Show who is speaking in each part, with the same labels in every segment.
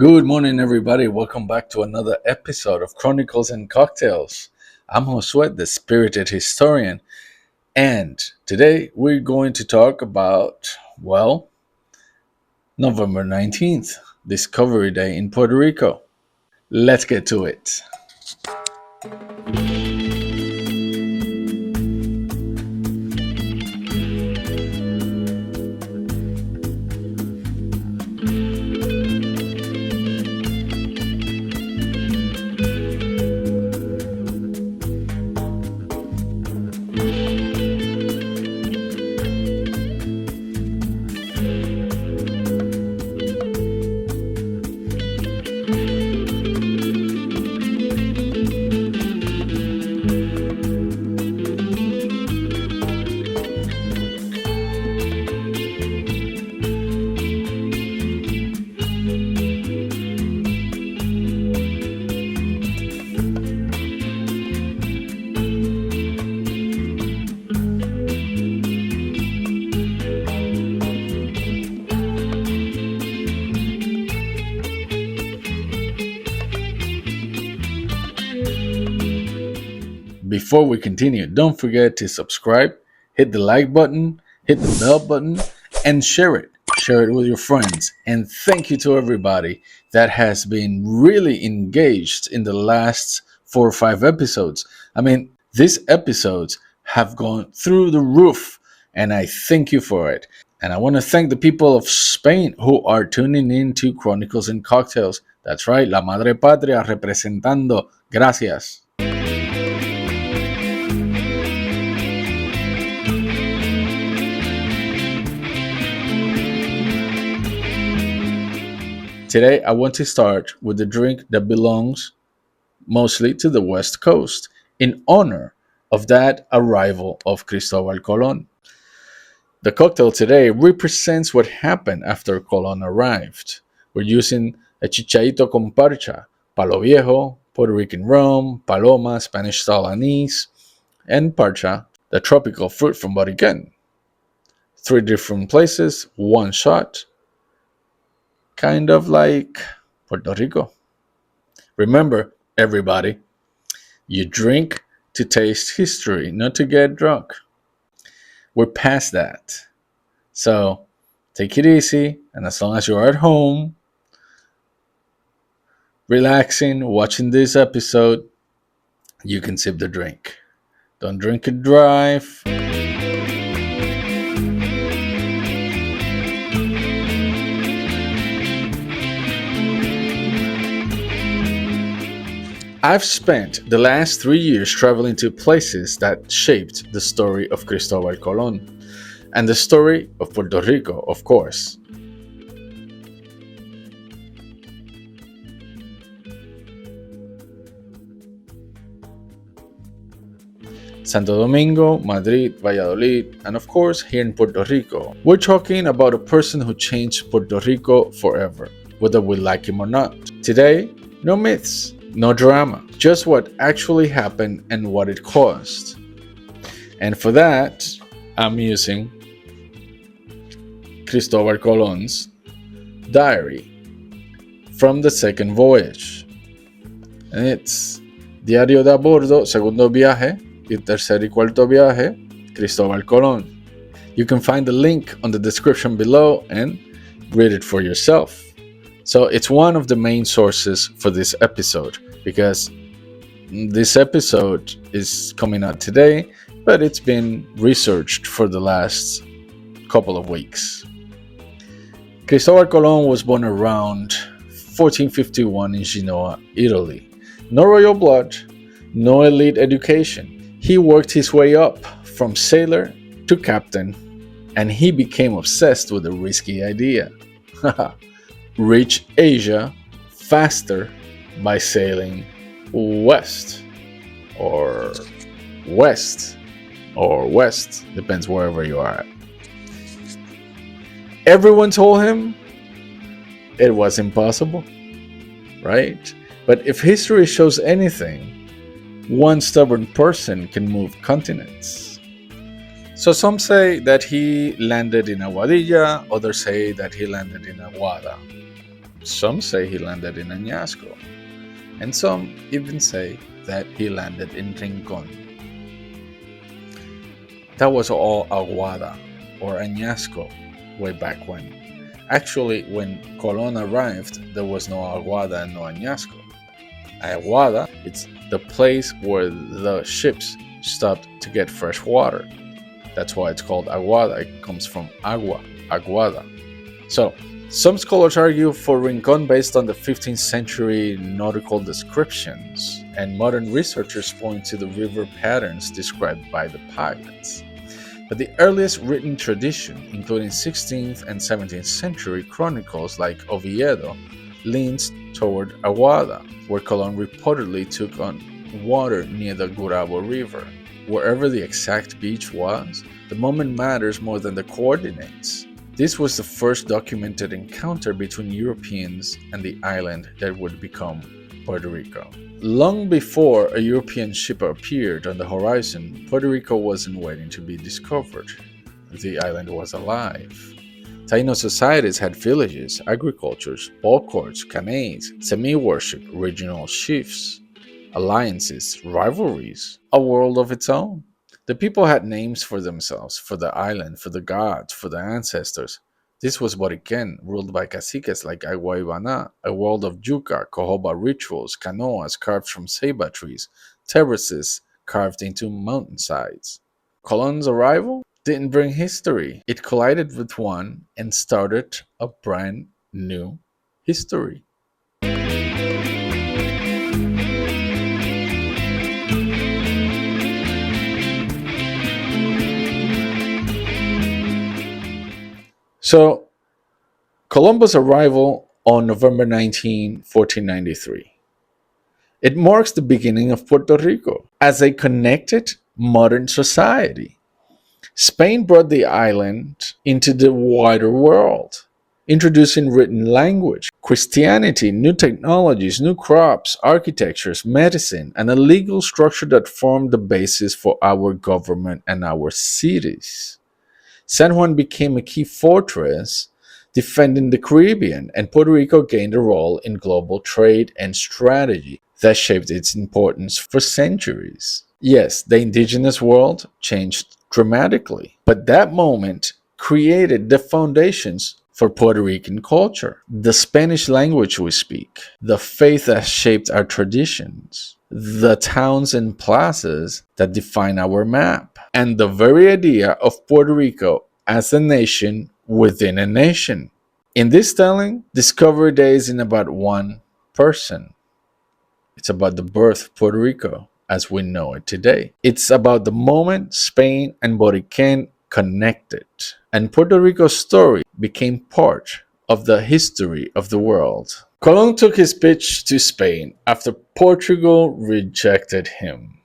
Speaker 1: Good morning, everybody. Welcome back to another episode of Chronicles and Cocktails. I'm Josué, the spirited historian, and today we're going to talk about, November 19th, Discovery Day in Puerto Rico. Let's get to it. Before we continue, don't forget to subscribe, hit the like button, hit the bell button, and share it. Share it with your friends. And thank you to everybody that has been really engaged in the last 4 or 5 episodes. I mean, these episodes have gone through the roof, and I thank you for it. And I want to thank the people of Spain who are tuning in to Chronicles and Cocktails. That's right, La Madre Patria representando. Gracias. Today, I want to start with the drink that belongs mostly to the West Coast in honor of that arrival of Cristobal Colón. The cocktail today represents what happened after Colón arrived. We're using a Chichaíto con Parcha, Palo Viejo, Puerto Rican rum, Paloma, Spanish style anise, and Parcha, the tropical fruit from Borikén. 3 different places, 1 shot. Kind of like Puerto Rico. Remember, everybody, you drink to taste history, not to get drunk. We're past that. So take it easy, and as long as you're at home, relaxing, watching this episode, you can sip the drink. Don't drink and drive. I've spent the last 3 years traveling to places that shaped the story of Cristobal Colón and the story of Puerto Rico, of course. Santo Domingo, Madrid, Valladolid, and of course here in Puerto Rico. We're talking about a person who changed Puerto Rico forever, whether we like him or not. Today, no myths. No drama, just what actually happened and what it caused. And for that, I'm using Cristobal Colón's diary from the second voyage. And it's Diario de a bordo, segundo viaje, y tercer y cuarto viaje, Cristobal Colón. You can find the link on the description below and read it for yourself. So it's one of the main sources for this episode because this episode is coming out today, but it's been researched for the last couple of weeks. Cristobal Colón was born around 1451 in Genoa, Italy. No royal blood, no elite education. He worked his way up from sailor to captain, and he became obsessed with a risky idea. Reach Asia faster by sailing west, depends wherever you are at. Everyone told him it was impossible, right? But if history shows anything, one stubborn person can move continents. So some say that he landed in Aguadilla, others say that he landed in Aguada. Some say he landed in Añasco, and some even say that he landed in Rincon. That was all Aguada, or Añasco, way back when. Actually, when Colón arrived, there was no Aguada and no Añasco. Aguada, it's the place where the ships stopped to get fresh water. That's why it's called Aguada. It comes from agua, Aguada. So, some scholars argue for Rincon based on the 15th century nautical descriptions, and modern researchers point to the river patterns described by the pirates. But the earliest written tradition, including 16th and 17th century chronicles like Oviedo, leans toward Aguada, where Colón reportedly took on water near the Gurabo River. Wherever the exact beach was, the moment matters more than the coordinates. This was the first documented encounter between Europeans and the island that would become Puerto Rico. Long before a European ship appeared on the horizon, Puerto Rico wasn't waiting to be discovered. The island was alive. Taíno societies had villages, agricultures, ball courts, canais, semi-worship, regional chiefs, alliances, rivalries, a world of its own. The people had names for themselves, for the island, for the gods, for the ancestors. This was Borikén, ruled by caciques like Aguaybana, a world of yuca, cojoba rituals, canoas carved from ceiba trees, terraces carved into mountainsides. Colón's arrival didn't bring history. It collided with one and started a brand new history. So, Columbus' arrival on November 19, 1493. It marks the beginning of Puerto Rico as a connected modern society. Spain brought the island into the wider world, introducing written language, Christianity, new technologies, new crops, architectures, medicine, and a legal structure that formed the basis for our government and our cities. San Juan became a key fortress defending the Caribbean, and Puerto Rico gained a role in global trade and strategy that shaped its importance for centuries. Yes, the indigenous world changed dramatically, but that moment created the foundations for Puerto Rican culture, the Spanish language we speak, the faith that shaped our traditions, the towns and plazas that define our map, and the very idea of Puerto Rico as a nation within a nation. In this telling, Discovery Day isn't about one person. It's about the birth of Puerto Rico as we know it today. It's about the moment Spain and Borikén connected, and Puerto Rico's story became part of the history of the world. Colón took his pitch to Spain after Portugal rejected him.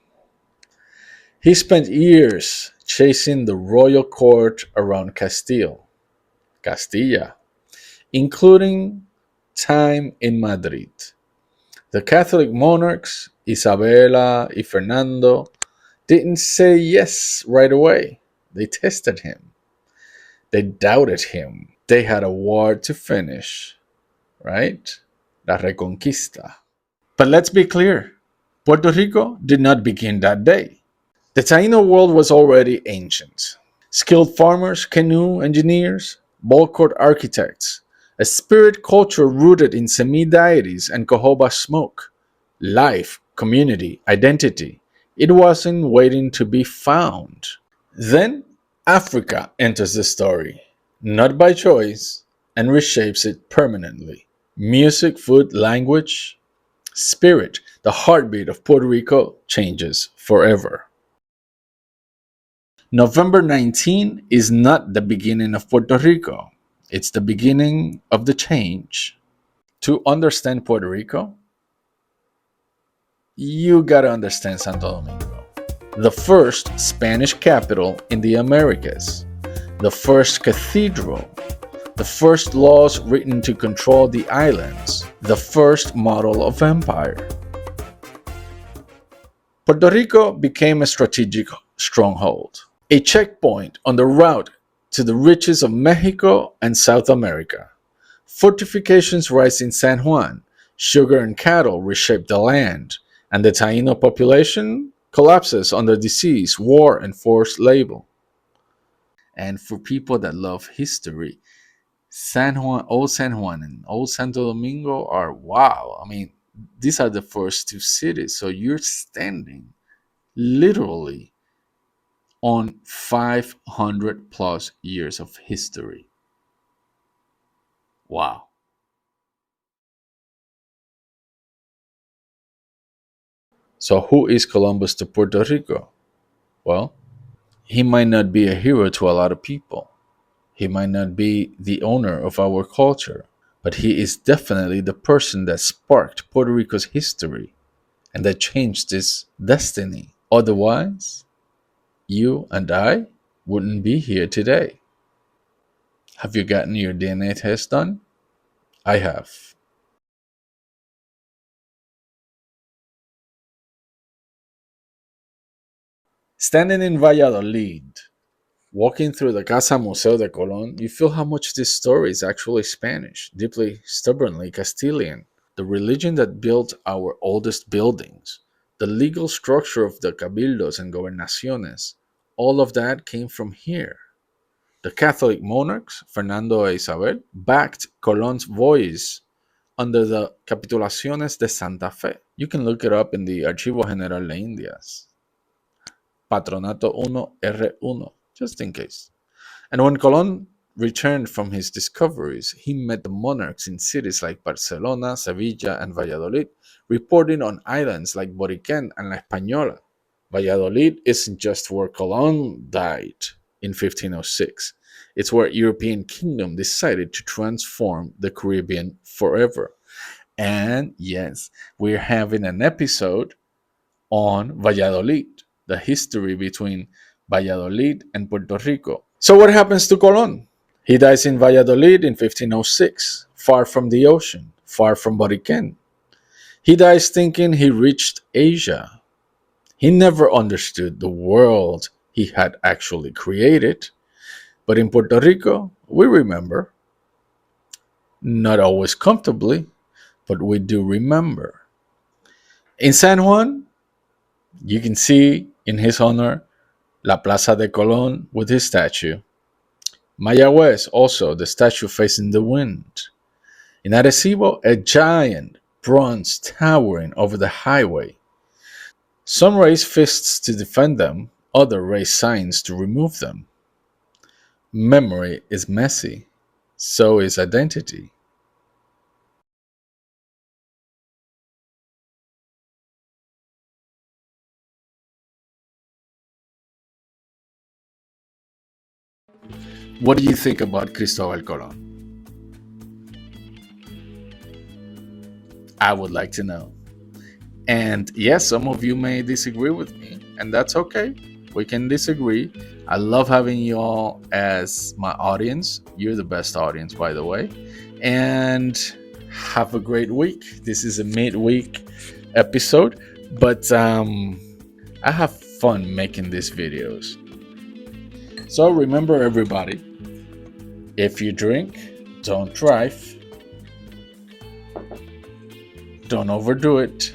Speaker 1: He spent years chasing the royal court around Castilla, including time in Madrid. The Catholic monarchs, Isabella and Fernando, didn't say yes right away. They tested him. They doubted him. They had a war to finish, right? La Reconquista. But let's be clear, Puerto Rico did not begin that day. The Taíno world was already ancient. Skilled farmers, canoe engineers, ball court architects, a spirit culture rooted in semi-deities and cojoba smoke, life, community, identity. It wasn't waiting to be found. Then Africa enters the story, not by choice, and reshapes it permanently. Music, food, language, spirit, the heartbeat of Puerto Rico changes forever. November 19 is not the beginning of Puerto Rico. It's the beginning of the change. To understand Puerto Rico, you gotta understand Santo Domingo, the first Spanish capital in the Americas, the first cathedral, the first laws written to control the islands, the first model of empire. Puerto Rico became a strategic stronghold, a checkpoint on the route to the riches of Mexico and South America. Fortifications rise in San Juan, sugar and cattle reshape the land, and the Taíno population collapses under disease, war, and forced labor. And for people that love history, Old San Juan and Old Santo Domingo are wow. I mean, these are the first two cities. So you're standing literally on 500 plus years of history. Wow. So who is Columbus to Puerto Rico? Well, he might not be a hero to a lot of people. He might not be the owner of our culture, but he is definitely the person that sparked Puerto Rico's history and that changed its destiny. Otherwise, you and I wouldn't be here today. Have you gotten your DNA test done? I have. Standing in Valladolid, walking through the Casa Museo de Colón, you feel how much this story is actually Spanish, deeply, stubbornly Castilian. The religion that built our oldest buildings, the legal structure of the cabildos and gobernaciones, all of that came from here. The Catholic monarchs, Fernando and Isabel, backed Colón's voice under the Capitulaciones de Santa Fe. You can look it up in the Archivo General de Indias. Patronato 1 R1, just in case. And when Colón returned from his discoveries, he met the monarchs in cities like Barcelona, Sevilla, and Valladolid, reporting on islands like Borikén and La Española. Valladolid isn't just where Colón died in 1506. It's where European kingdom decided to transform the Caribbean forever. And yes, we're having an episode on Valladolid, the history between Valladolid and Puerto Rico. So what happens to Colón? He dies in Valladolid in 1506, far from the ocean, far from Borikén. He dies thinking he reached Asia. He never understood the world he had actually created. But in Puerto Rico, we remember. Not always comfortably, but we do remember. In San Juan, you can see in his honor La Plaza de Colón with his statue. Mayagüez, also the statue facing the wind. In Arecibo, a giant bronze towering over the highway. Some raise fists to defend them, others raise signs to remove them. Memory is messy, so is identity. What do you think about Cristobal Colón? I would like to know. And yes, some of you may disagree with me, and that's okay. We can disagree. I love having you all as my audience. You're the best audience, by the way. And have a great week. This is a midweek episode, but I have fun making these videos. So remember, everybody, if you drink, don't drive. Don't overdo it.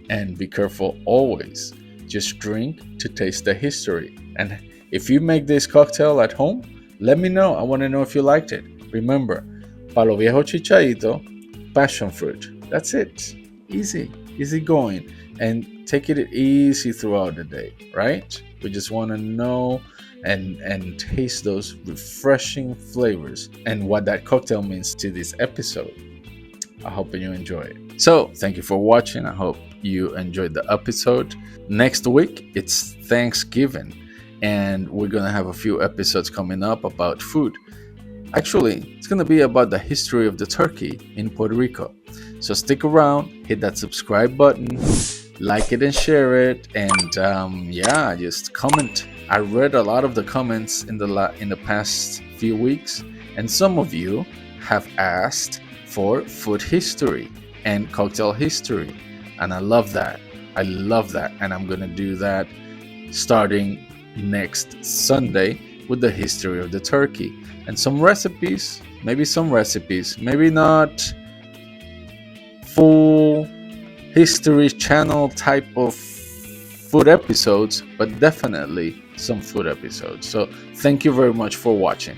Speaker 1: And be careful always. Just drink to taste the history. And if you make this cocktail at home, let me know. I want to know if you liked it. Remember, palo viejo chichaíto, passion fruit. That's it. Easy going. And take it easy throughout the day, right? We just want to know and taste those refreshing flavors and what that cocktail means to this episode. I hope you enjoy it. So, thank you for watching. I hope you enjoyed the episode. Next week, it's Thanksgiving, and we're going to have a few episodes coming up about food. Actually, it's going to be about the history of the turkey in Puerto Rico. So stick around, hit that subscribe button, like it and share it, and just comment. I read a lot of the comments in the past few weeks, and some of you have asked for food history and cocktail history, and I love that, and I'm gonna do that starting next Sunday with the history of the turkey and some recipes maybe some recipes, maybe not full History Channel type of food episodes, but definitely some food episodes. So thank you very much for watching.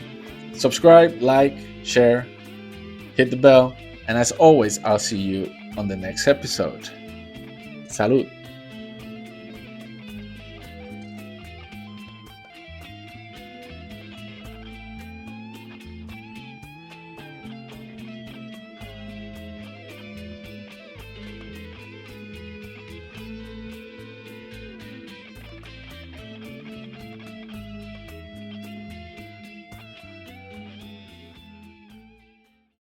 Speaker 1: Subscribe, like, share, hit the bell, and as always, I'll see you on the next episode. Salud.